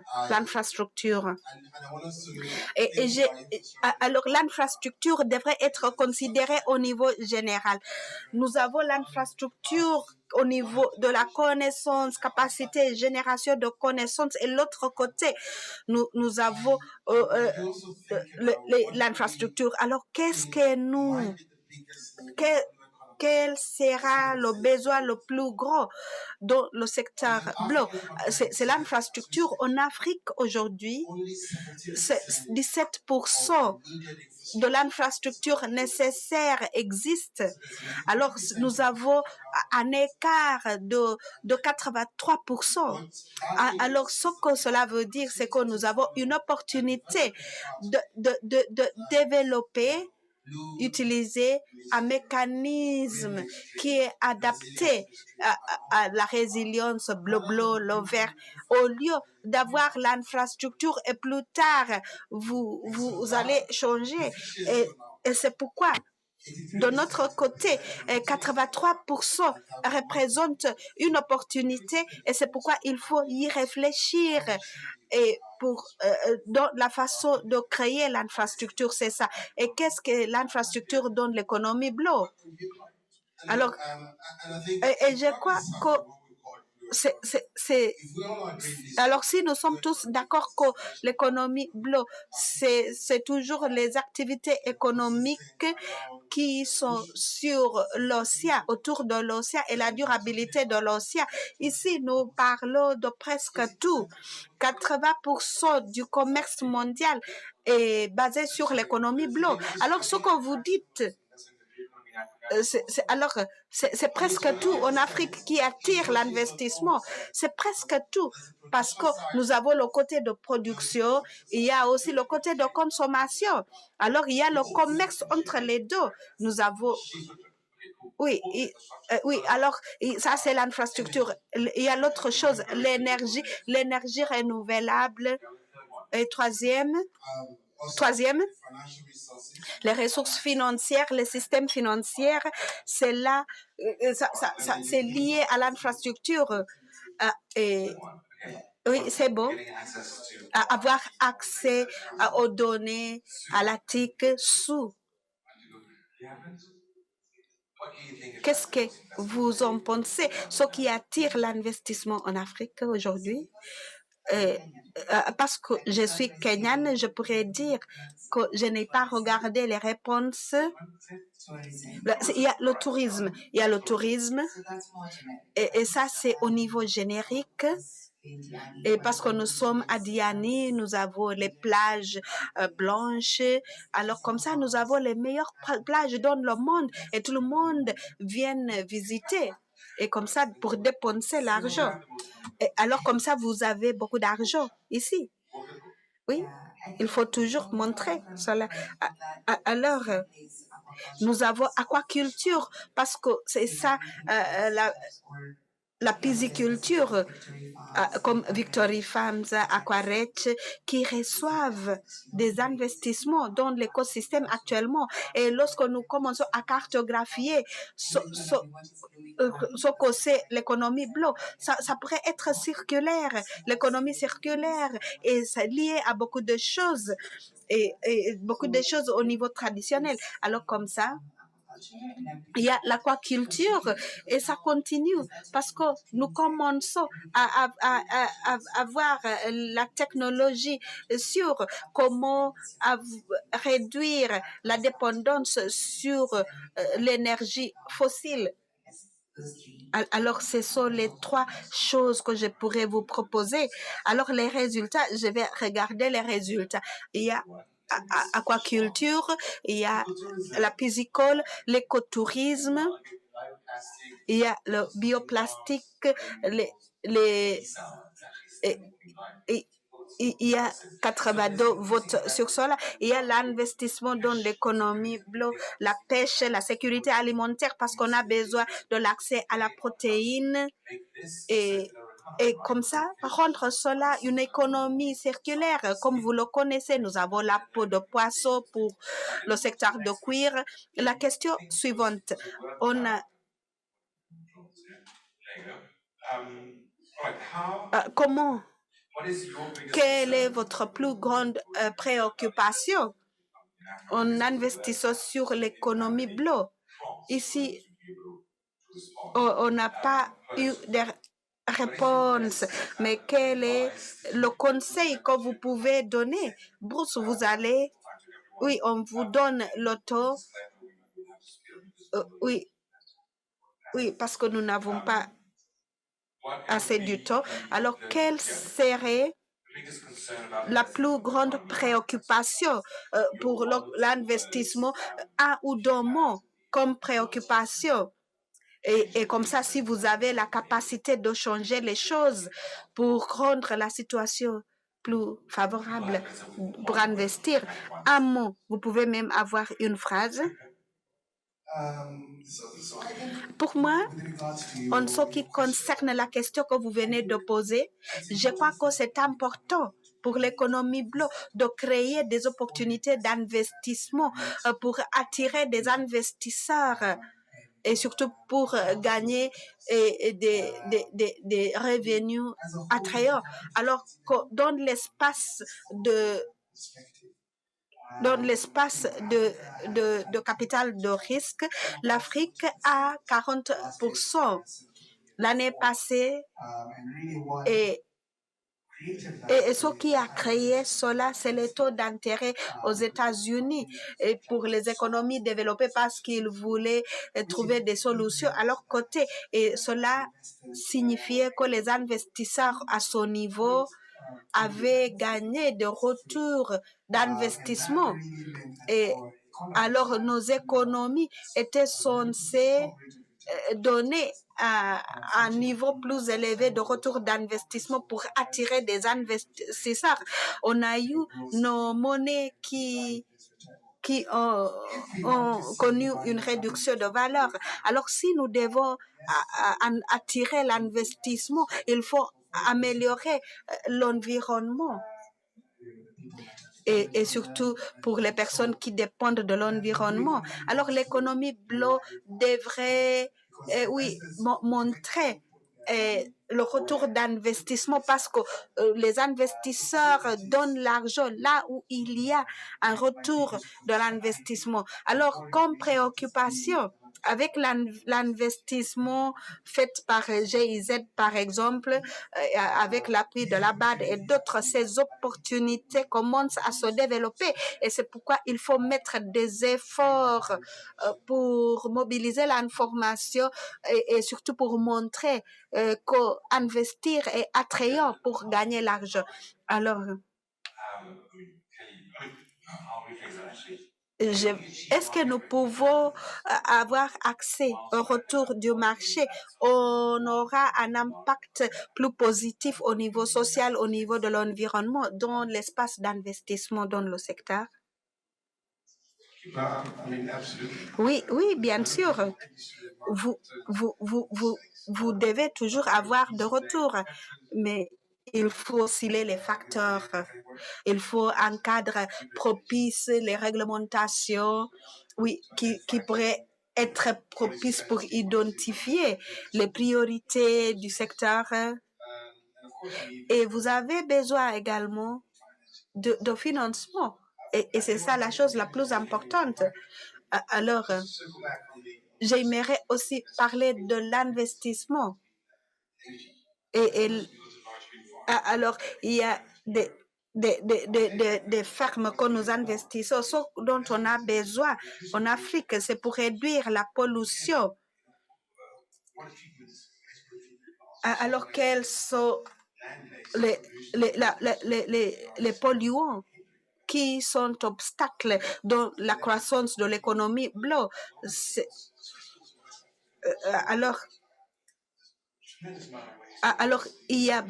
D: Alors, l'infrastructure devrait être considérée au niveau général. Nous avons l'infrastructure au niveau de la connaissance, capacité, génération de connaissances. Et l'autre côté, nous avons l'infrastructure. Alors, qu'est-ce que quel sera le besoin le plus gros dans le secteur bleu? C'est l'infrastructure. En Afrique aujourd'hui, 17% de l'infrastructure nécessaire existe. Alors, nous avons un écart de 83%. Alors, ce que cela veut dire, c'est que nous avons une opportunité de développer, utiliser un mécanisme qui est adapté à la résilience bleu, le vert, au lieu d'avoir l'infrastructure et plus tard, vous allez changer. Et c'est pourquoi, de notre côté, 83% représente une opportunité et c'est pourquoi il faut y réfléchir. Et dans la façon de créer l'infrastructure, c'est ça. Et qu'est-ce que l'infrastructure dans l'économie bleue? Alors, et je crois que alors, si nous sommes tous d'accord que l'économie bleue, c'est toujours les activités économiques qui sont sur l'océan, autour de l'océan et la durabilité de l'océan. Ici, nous parlons de presque tout. 80% du commerce mondial est basé sur l'économie bleue. Alors, ce que vous dites, c'est presque tout en Afrique qui attire l'investissement. C'est presque tout parce que nous avons le côté de production, il y a aussi le côté de consommation. Alors, il y a le commerce entre les deux. Nous avons... Oui, alors ça c'est l'infrastructure. Il y a l'autre chose, l'énergie renouvelable. Et troisième, les ressources financières, les systèmes financiers, c'est là, c'est lié à l'infrastructure. Oui, c'est bon. Avoir accès aux données, à la TIC sous. Qu'est-ce que vous en pensez? Ce qui attire l'investissement en Afrique aujourd'hui? Parce que je suis kenyane, je pourrais dire que je n'ai pas regardé les réponses. Il y a le tourisme, et ça c'est au niveau générique. Et parce que nous sommes à Diani, nous avons les plages blanches. Alors comme ça, nous avons les meilleures plages dans le monde et tout le monde vient visiter. Et comme ça, pour dépenser l'argent. Alors comme ça, vous avez beaucoup d'argent ici. Oui, il faut toujours montrer cela. Alors, nous avons aquaculture parce que c'est ça la pisciculture, comme Victory Farms, Aquarech, qui reçoivent des investissements dans l'écosystème actuellement. Et lorsque nous commençons à cartographier ce que c'est l'économie bleue, ça pourrait être circulaire, l'économie circulaire, et c'est lié à beaucoup de choses, et beaucoup de choses au niveau traditionnel. Alors comme ça, il y a l'aquaculture et ça continue parce que nous commençons à avoir la technologie sur comment réduire la dépendance sur l'énergie fossile. Alors, ce sont les trois choses que je pourrais vous proposer. Alors, les résultats, je vais regarder les résultats. Il y a aquaculture, il y a la piscicole, l'écotourisme, il y a le bioplastique, il y a 82 votes sur cela. Il y a l'investissement dans l'économie bleue, la pêche, la sécurité alimentaire parce qu'on a besoin de l'accès à la protéine et comme ça, rendre cela une économie circulaire. Comme vous le connaissez, nous avons la peau de poisson pour le secteur de cuir. La question suivante, quelle est votre plus grande préoccupation en investissant sur l'économie bleue? Ici, on n'a pas eu de réponse, mais quel est le conseil que vous pouvez donner? Bruce, vous allez... Oui, on vous donne l'auto. Oui, Oui, parce que nous n'avons pas assez du temps. Alors, quelle serait la plus grande préoccupation pour l'investissement? Un ou deux mots comme préoccupation. Et comme ça, si vous avez la capacité de changer les choses pour rendre la situation plus favorable pour investir, un mot, vous pouvez même avoir une phrase. Pour moi, en ce qui concerne la question que vous venez de poser, je crois que c'est important pour l'économie bleue de créer des opportunités d'investissement pour attirer des investisseurs et surtout pour gagner des revenus attrayants. Alors que dans l'espace de capital de risque, l'Afrique a 40% l'année passée et ce qui a créé cela, c'est le taux d'intérêt aux États-Unis et pour les économies développées parce qu'ils voulaient trouver des solutions à leur côté. Et cela signifiait que les investisseurs à ce niveau avaient gagné des retours d'investissement. Et alors, nos économies étaient censées donner un niveau plus élevé de retour d'investissement pour attirer des investisseurs. On a eu nos monnaies qui ont connu une réduction de valeur. Alors, si nous devons attirer l'investissement, il faut améliorer l'environnement. Et surtout pour les personnes qui dépendent de l'environnement. Alors, l'économie bleue devrait montrer le retour d'investissement parce que les investisseurs donnent l'argent là où il y a un retour de l'investissement. Alors, comme préoccupation, avec l'investissement fait par GIZ, par exemple, avec l'appui de la BAD et d'autres, ces opportunités commencent à se développer. Et c'est pourquoi il faut mettre des efforts pour mobiliser l'information et surtout pour montrer qu'investir est attrayant pour gagner l'argent. Alors, est-ce que nous pouvons avoir accès au retour du marché? On aura un impact plus positif au niveau social, au niveau de l'environnement, dans l'espace d'investissement dans le secteur? Oui, bien sûr. Vous devez toujours avoir de retour, mais il faut osciller les facteurs. Il faut un cadre propice, les réglementations, qui pourraient être propices pour identifier les priorités du secteur. Et vous avez besoin également de financement. Et c'est ça la chose la plus importante. Alors, j'aimerais aussi parler de l'investissement. Alors, il y a des fermes que nous investissons, ce dont on a besoin en Afrique, c'est pour réduire la pollution. Alors, quels sont les polluants qui sont obstacles dans la croissance de l'économie bleue? Alors, il y a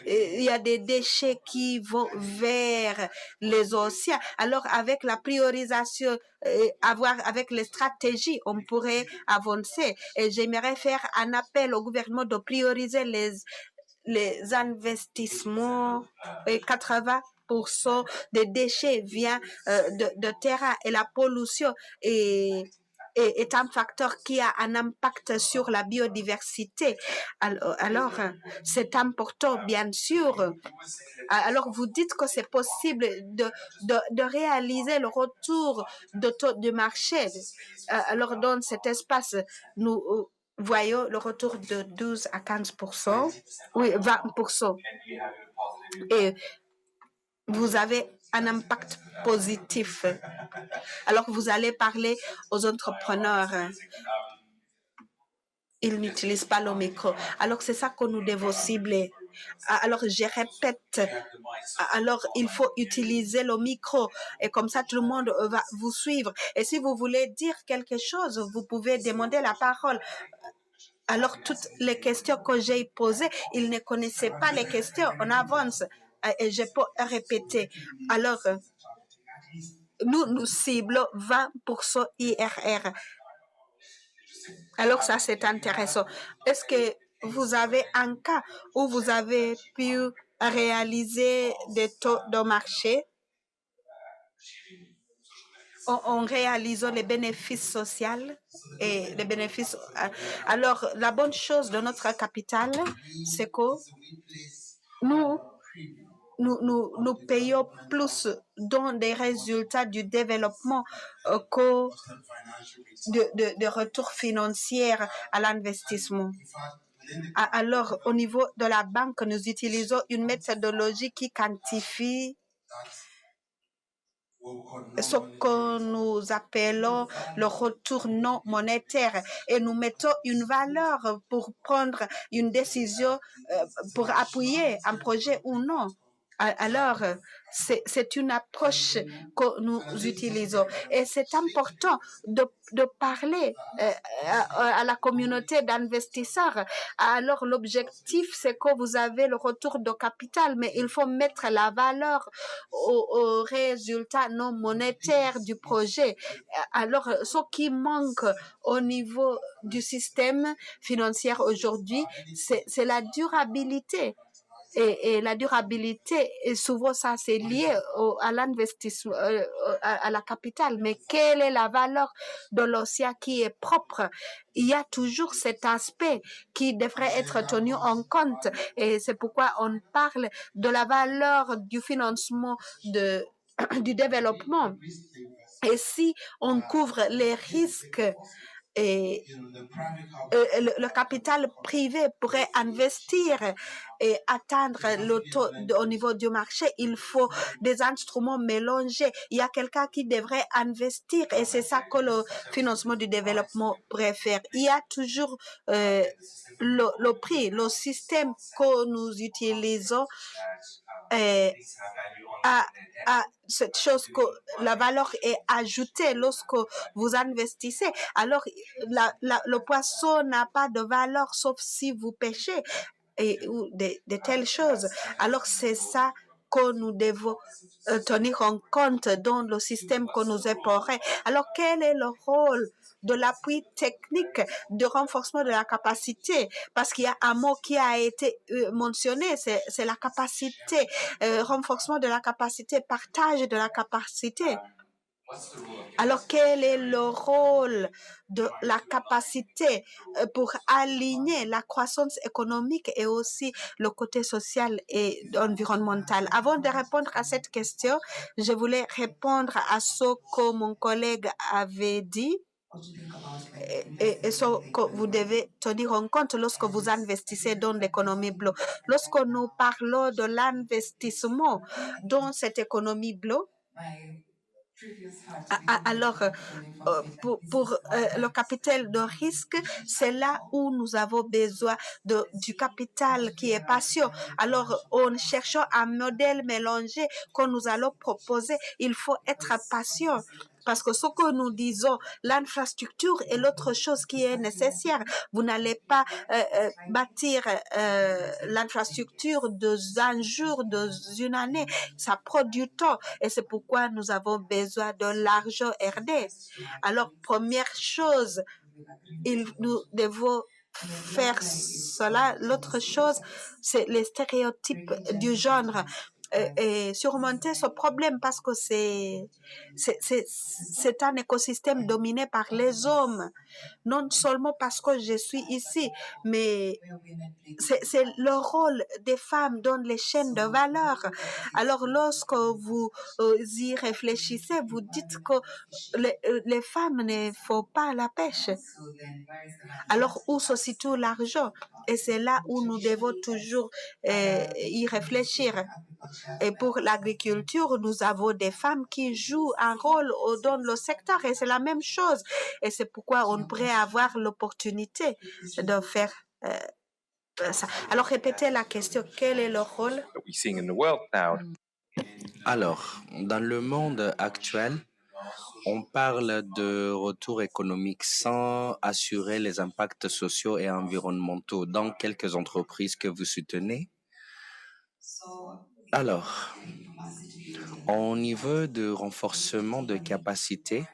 D: il y a des déchets qui vont vers les océans. Alors, avec la priorisation, avec les stratégies, on pourrait avancer. Et j'aimerais faire un appel au gouvernement de prioriser les investissements. 80% des déchets vient de terrain et la pollution est un facteur qui a un impact sur la biodiversité. Alors c'est important, bien sûr. Alors, vous dites que c'est possible de réaliser le retour de taux de marché. Alors, dans cet espace, nous voyons le retour de 12 à 15%, oui, 20%. Et vous avez un impact positif. Alors, vous allez parler aux entrepreneurs. ils n'utilisent pas le micro. Alors, c'est ça que nous devons cibler. Alors, je répète, alors il faut utiliser le micro et comme ça, tout le monde va vous suivre. Et si vous voulez dire quelque chose, vous pouvez demander la parole. Alors, toutes les questions que j'ai posées, ils ne connaissaient pas les questions. On avance et je peux répéter. Alors, nous ciblons 20% IRR. Alors, ça, c'est intéressant. Est-ce que vous avez un cas où vous avez pu réaliser des taux de marché en réalisant les bénéfices sociaux et les bénéfices? Alors, la bonne chose de notre capital, c'est que nous payons plus dans des résultats du développement que de retour financier à l'investissement. Alors, au niveau de la banque, nous utilisons une méthodologie qui quantifie ce que nous appelons le retour non monétaire et nous mettons une valeur pour prendre une décision pour appuyer un projet ou non. Alors, c'est une approche que nous utilisons et c'est important de parler à la communauté d'investisseurs. Alors, l'objectif, c'est que vous avez le retour de capital, mais il faut mettre la valeur au résultat non monétaire du projet. Alors, ce qui manque au niveau du système financier aujourd'hui, c'est la durabilité. Et la durabilité, et souvent ça c'est lié à l'investissement, à la capitale. Mais quelle est la valeur de l'océan qui est propre? Il y a toujours cet aspect qui devrait être tenu en compte. Et c'est pourquoi on parle de la valeur du financement du développement. Et si on couvre les risques, et le capital privé pourrait investir et atteindre le taux au niveau du marché, il faut des instruments mélangés. Il y a quelqu'un qui devrait investir et c'est ça que le financement du développement pourrait faire. Il y a toujours le prix, le système que nous utilisons à cette chose que la valeur est ajoutée lorsque vous investissez. Alors, le poisson n'a pas de valeur sauf si vous pêchez ou de telles choses. Alors, c'est ça que nous devons tenir en compte dans le système que nous éporons. Alors, quel est le rôle de l'appui technique, de renforcement de la capacité? Parce qu'il y a un mot qui a été mentionné, c'est la capacité, renforcement de la capacité, partage de la capacité. Alors, quel est le rôle de la capacité pour aligner la croissance économique et aussi le côté social et environnemental? Avant de répondre à cette question, je voulais répondre à ce que mon collègue avait dit. Et ce que vous devez tenir en compte lorsque vous investissez dans l'économie bleue. Lorsque nous parlons de l'investissement dans cette économie bleue, alors, pour le capital de risque, c'est là où nous avons besoin du capital qui est patient. Alors, en cherchant un modèle mélangé que nous allons proposer, il faut être patient. Parce que ce que nous disons, l'infrastructure est l'autre chose qui est nécessaire. Vous n'allez pas bâtir l'infrastructure dans un jour, dans une année. Ça prend du temps et c'est pourquoi nous avons besoin de l'argent RD. Alors, première chose, nous devons faire cela. L'autre chose, c'est les stéréotypes du genre. Et surmonter ce problème parce que c'est un écosystème dominé par les hommes. Non seulement parce que je suis ici, mais c'est le rôle des femmes dans les chaînes de valeur. Alors, lorsque vous y réfléchissez, vous dites que les femmes ne font pas la pêche. Alors, où se situe l'argent? Et c'est là où nous devons toujours y réfléchir. Et pour l'agriculture, nous avons des femmes qui jouent un rôle dans le secteur et c'est la même chose. Et c'est pourquoi on pourrait avoir l'opportunité de faire ça. Alors, répétez la question. Quel est le rôle?
C: that we're seeing in the world now.
B: Alors, dans le monde actuel, on parle de retour économique sans assurer les impacts sociaux et environnementaux dans quelques entreprises que vous soutenez. Alors, au niveau de renforcement de capacité,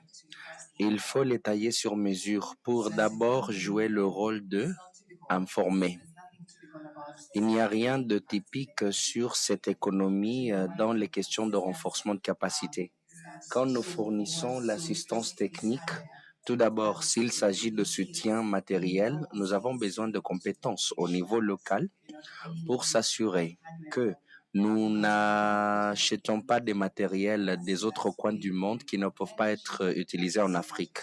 B: il faut les tailler sur mesure pour d'abord jouer le rôle de informer. Il n'y a rien de typique sur cette économie dans les questions de renforcement de capacité. Quand nous fournissons l'assistance technique, tout d'abord, s'il s'agit de soutien matériel, nous avons besoin de compétences au niveau local pour s'assurer que nous n'achetons pas des matériels des autres coins du monde qui ne peuvent pas être utilisés en Afrique.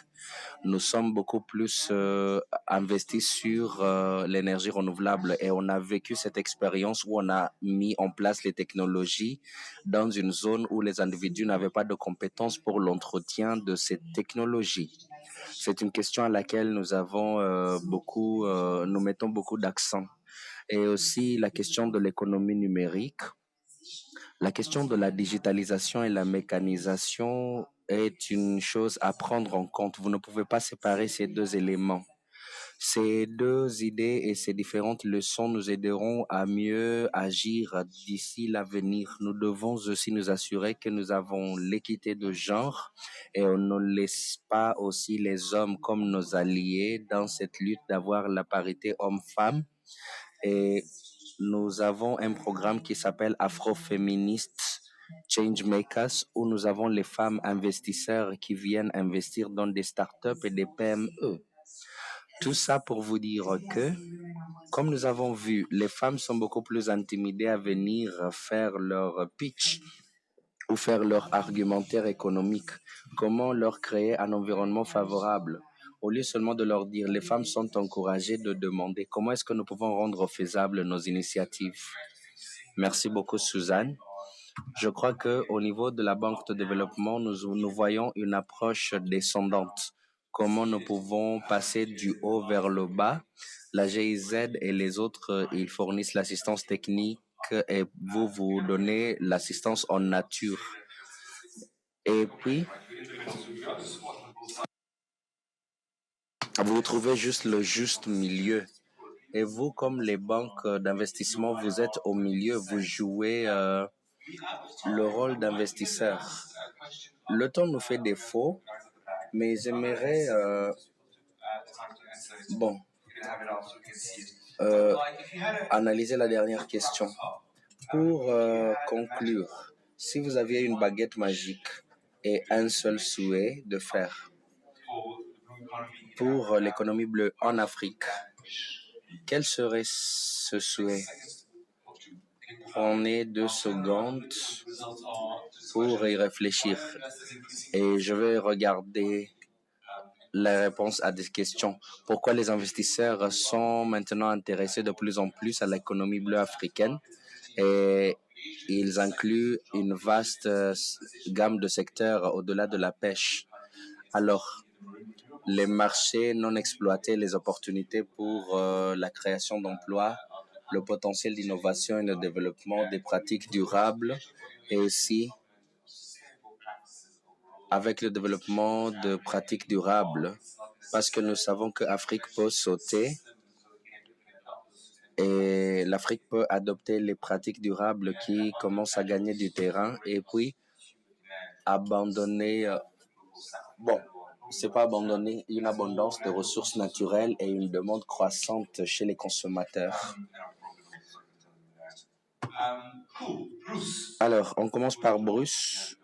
B: Nous sommes beaucoup plus investis sur l'énergie renouvelable et on a vécu cette expérience où on a mis en place les technologies dans une zone où les individus n'avaient pas de compétences pour l'entretien de ces technologies. C'est une question à laquelle nous avons nous mettons beaucoup d'accent. Et aussi la question de l'économie numérique. La question de la digitalisation et la mécanisation est une chose à prendre en compte. Vous ne pouvez pas séparer ces deux éléments. Ces deux idées et ces différentes leçons nous aideront à mieux agir d'ici l'avenir. Nous devons aussi nous assurer que nous avons l'équité de genre et on ne laisse pas aussi les hommes comme nos alliés dans cette lutte d'avoir la parité homme-femme. Et nous avons un programme qui s'appelle Afroféministes Changemakers, où nous avons les femmes investisseurs qui viennent investir dans des startups et des PME. Tout ça pour vous dire que, comme nous avons vu, les femmes sont beaucoup plus intimidées à venir faire leur pitch ou faire leur argumentaire économique. Comment leur créer un environnement favorable? Au lieu seulement de leur dire, les femmes sont encouragées de demander comment est-ce que nous pouvons rendre faisables nos initiatives. Merci beaucoup, Suzanne. Je crois qu'au niveau de la Banque de développement, nous voyons une approche descendante. Comment nous pouvons passer du haut vers le bas. La GIZ et les autres, ils fournissent l'assistance technique et vous donnez l'assistance en nature. Et puis, vous trouvez juste le juste milieu. Et vous, comme les banques d'investissement, vous êtes au milieu, vous jouez le rôle d'investisseur. Le temps nous fait défaut, mais j'aimerais analyser la dernière question. Pour conclure, si vous aviez une baguette magique et un seul souhait de faire pour l'économie bleue en Afrique, quel serait ce souhait? Prenez 2 secondes pour y réfléchir et je vais regarder la réponse à des questions. Pourquoi les investisseurs sont maintenant intéressés de plus en plus à l'économie bleue africaine et ils incluent une vaste gamme de secteurs au-delà de la pêche. Alors, les marchés non exploités, les opportunités pour la création d'emplois, le potentiel d'innovation et de développement des pratiques durables et aussi avec le développement de pratiques durables parce que nous savons que l'Afrique peut sauter et l'Afrique peut adopter les pratiques durables qui commencent à gagner du terrain et puis abandonner, c'est pas abandonner, une abondance de ressources naturelles et une demande croissante chez les consommateurs. Alors, on commence par Bruce,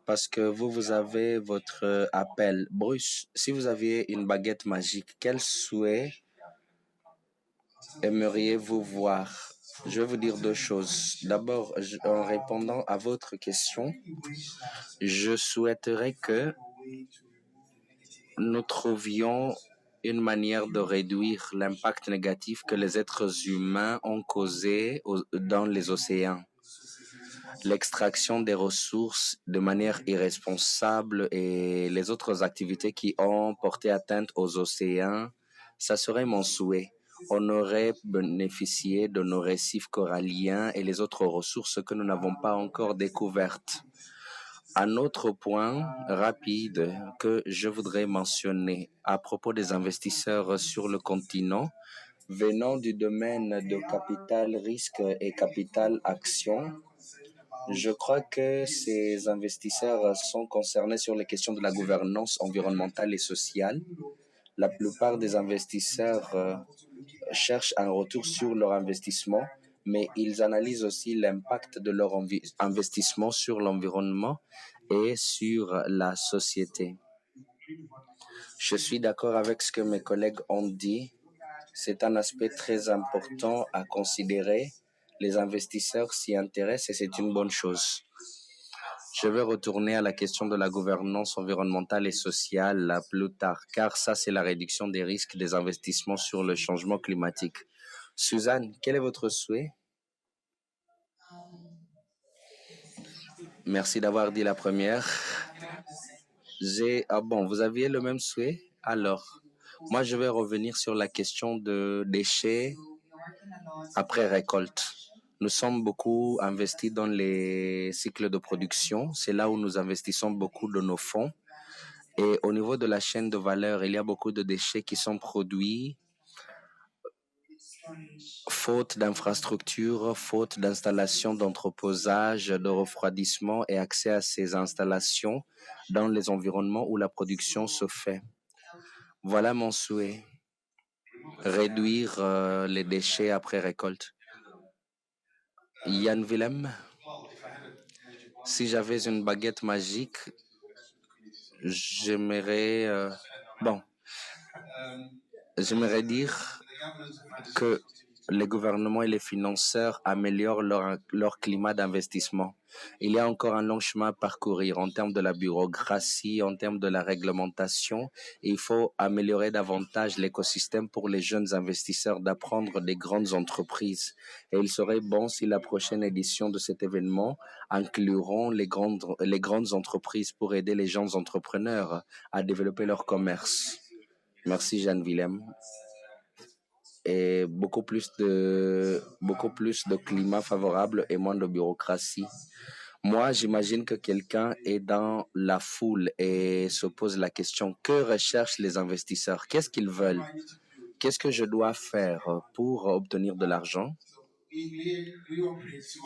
B: parce que vous avez votre appel. Bruce, si vous aviez une baguette magique, quel souhait aimeriez-vous voir? Je vais vous dire 2 choses. D'abord, en répondant à votre question, je souhaiterais que nous trouvions une manière de réduire l'impact négatif que les êtres humains ont causé dans les océans. l'extraction des ressources de manière irresponsable et les autres activités qui ont porté atteinte aux océans, ça serait mon souhait. On aurait bénéficié de nos récifs coralliens et les autres ressources que nous n'avons pas encore découvertes. Un autre point rapide que je voudrais mentionner à propos des investisseurs sur le continent, venant du domaine de capital risque et capital action, je crois que ces investisseurs sont concernés sur les questions de la gouvernance environnementale et sociale. La plupart des investisseurs cherchent un retour sur leur investissement, mais ils analysent aussi l'impact de leur investissement sur l'environnement et sur la société. Je suis d'accord avec ce que mes collègues ont dit. C'est un aspect très important à considérer. Les investisseurs s'y intéressent et c'est une bonne chose. Je vais retourner à la question de la gouvernance environnementale et sociale plus tard, car ça, c'est la réduction des risques des investissements sur le changement climatique. Suzanne, quel est votre souhait? Merci d'avoir dit la première. Bon, vous aviez le même souhait? Alors, moi, je vais revenir sur la question de déchets après récolte. Nous sommes beaucoup investis dans les cycles de production. C'est là où nous investissons beaucoup de nos fonds. Et au niveau de la chaîne de valeur, il y a beaucoup de déchets qui sont produits faute d'infrastructures, faute d'installations d'entreposage, de refroidissement et accès à ces installations dans les environnements où la production se fait. Voilà mon souhait. Réduire les déchets après récolte. Yann Willem, si j'avais une baguette magique, j'aimerais dire que les gouvernements et les financeurs améliorent leur climat d'investissement. Il y a encore un long chemin à parcourir en termes de la bureaucratie, en termes de la réglementation. Il faut améliorer davantage l'écosystème pour les jeunes investisseurs d'apprendre des grandes entreprises. Et il serait bon si la prochaine édition de cet événement incluront les grandes entreprises pour aider les jeunes entrepreneurs à développer leur commerce. Merci Jeanne Willem. Et beaucoup plus de climat favorable et moins de bureaucratie. Moi, j'imagine que quelqu'un est dans la foule et se pose la question, que recherchent les investisseurs? Qu'est-ce qu'ils veulent? Qu'est-ce que je dois faire pour obtenir de l'argent?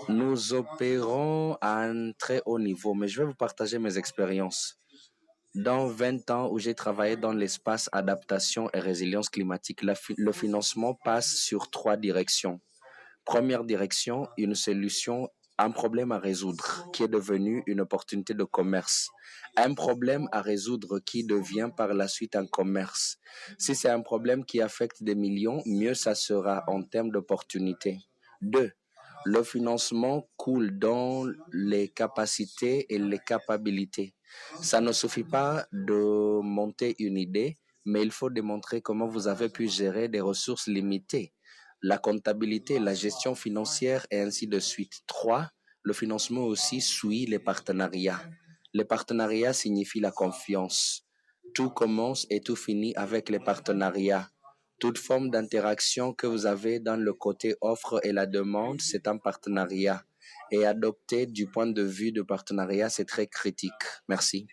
B: Nous opérons à un très haut niveau, mais je vais vous partager mes expériences. Dans 20 ans où j'ai travaillé dans l'espace adaptation et résilience climatique, le financement passe sur 3 directions. Première direction, une solution, un problème à résoudre qui est devenu une opportunité de commerce. Un problème à résoudre qui devient par la suite un commerce. Si c'est un problème qui affecte des millions, mieux ça sera en termes d'opportunités. 2. Le financement coule dans les capacités et les capacités. Ça ne suffit pas de monter une idée, mais il faut démontrer comment vous avez pu gérer des ressources limitées, la comptabilité, la gestion financière et ainsi de suite. 3. Le financement aussi suit les partenariats. Les partenariats signifient la confiance. Tout commence et tout finit avec les partenariats. Toute forme d'interaction que vous avez dans le côté offre et la demande, c'est un partenariat. Et adopter du point de vue de partenariat, c'est très critique. Merci.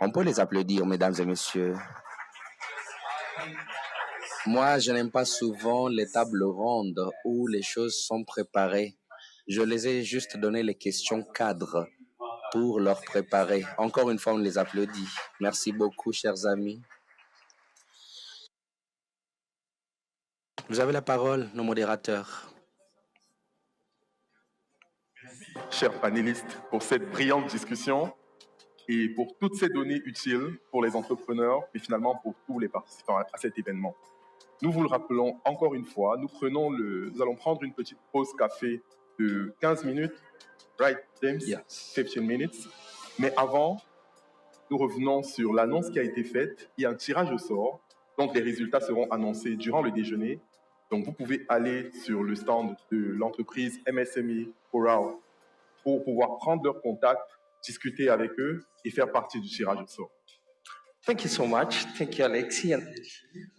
B: On peut les applaudir, mesdames et messieurs. Moi, je n'aime pas souvent les tables rondes où les choses sont préparées. Je les ai juste donné les questions cadres pour leur préparer. Encore une fois, on les applaudit. Merci beaucoup, chers amis. Vous avez la parole, nos modérateurs.
A: Chers panélistes, pour cette brillante discussion et pour toutes ces données utiles pour les entrepreneurs et finalement pour tous les participants à cet événement. Nous vous le rappelons encore une fois, nous allons prendre une petite pause café de 15 minutes, right, James?
B: Yes.
A: 15 minutes. Mais avant, nous revenons sur l'annonce qui a été faite. Il y a un tirage au sort, donc les résultats seront annoncés durant le déjeuner. Donc vous pouvez aller sur le stand de l'entreprise MSME Coral pour pouvoir prendre leur contact, discuter avec eux et faire partie du tirage au sort.
B: Thank you so much. Thank you, Alexis.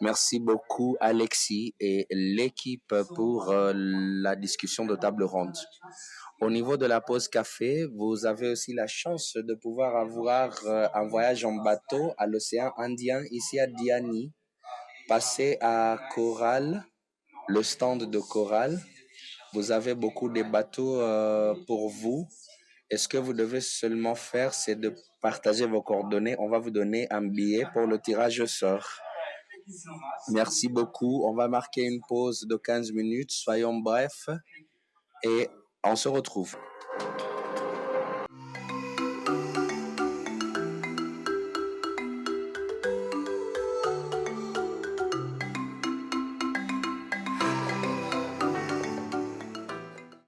B: Merci beaucoup, Alexis et l'équipe pour la discussion de table ronde. Au niveau de la pause café, vous avez aussi la chance de pouvoir avoir un voyage en bateau à l'océan Indien, ici à Diani. Passez à Coral, le stand de Coral. Vous avez beaucoup de bateaux pour vous. Et ce que vous devez seulement faire, c'est de partager vos coordonnées. On va vous donner un billet pour le tirage au sort. Merci beaucoup. On va marquer une pause de 15 minutes. Soyons brefs et on se retrouve.